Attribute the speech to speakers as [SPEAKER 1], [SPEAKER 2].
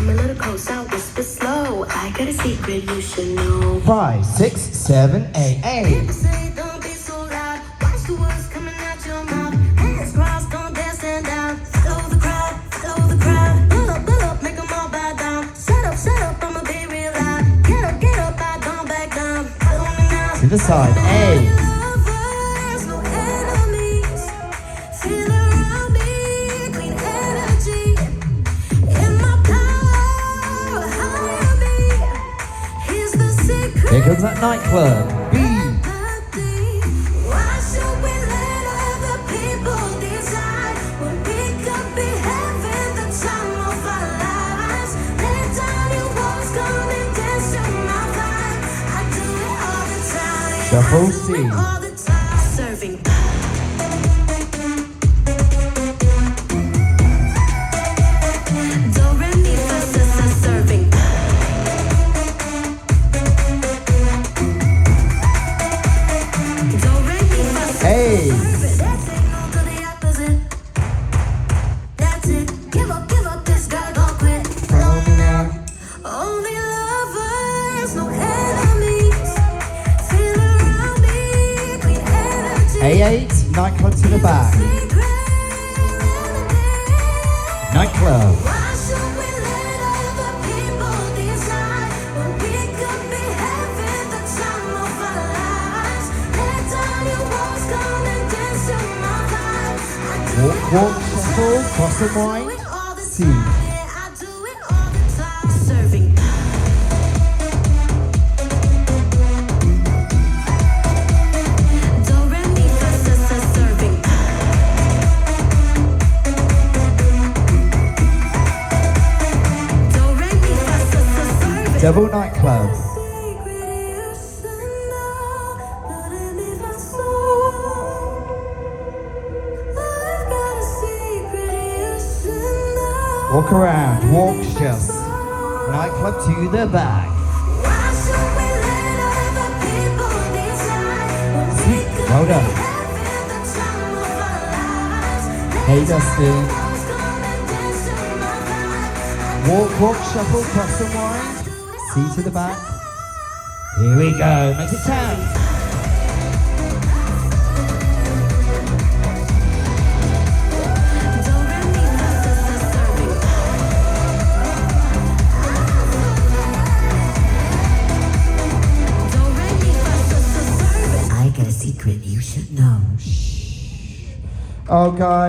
[SPEAKER 1] I'm a little close, I'll whisper slow. I got a secret you should know.
[SPEAKER 2] 5, 6, 7, 8, 8.
[SPEAKER 1] People say don't be so loud. Watch the words coming out your mouth. Hands crossed, don't dare stand down. Follow the crowd, follow the crowd. Pull up, make them all bow down. Set up, I'ma be real loud. Get up, I don't back down. Follow me now.
[SPEAKER 2] To the side, A.
[SPEAKER 1] Lovers, no enemies. Feel around me, clean energy. In my power, higher me. Here's the secret.
[SPEAKER 2] Here comes that nightclub. B.
[SPEAKER 1] Why should we let other people decide when we could be having the time of our lives? Let down your walls, come and dance to my vibe. I do it all the time.
[SPEAKER 2] Shuffle
[SPEAKER 1] I do
[SPEAKER 2] C.
[SPEAKER 1] it all the time. Serving. Do, re, mi, fa, sa, sa, serving. Do, re, mi, fa, sa, sa,
[SPEAKER 2] Hey.
[SPEAKER 1] serving. That signal to the opposite. That's it. Give up, this guy don't quit.
[SPEAKER 2] Follow me now.
[SPEAKER 1] Only lovers, no enemies. Feel around me, clean energy.
[SPEAKER 2] A8, nightclub to the back. Nightclub.
[SPEAKER 1] Why should we let other people decide when we could be having the time of our lives? Let down your walls, come and dance to my vibe. I do
[SPEAKER 2] Walk,
[SPEAKER 1] it
[SPEAKER 2] walk,
[SPEAKER 1] all the
[SPEAKER 2] shuffle,
[SPEAKER 1] time.
[SPEAKER 2] cross and
[SPEAKER 1] I
[SPEAKER 2] wind.
[SPEAKER 1] do it all the
[SPEAKER 2] C.
[SPEAKER 1] time. Yeah, I do it all the time. Serving. Do, re, mi, fa, sa, sa, serving. Do, re, mi, fa, sa, sa, serving.
[SPEAKER 2] Double nightclub. Walk around, walk just. Nightclub to the back. Well done. Hey Dustin. Walk, walk, shuffle, cross and wind. C to the back. Here we go. Make it 10.
[SPEAKER 1] I got a secret you should know.
[SPEAKER 2] Oh, guys.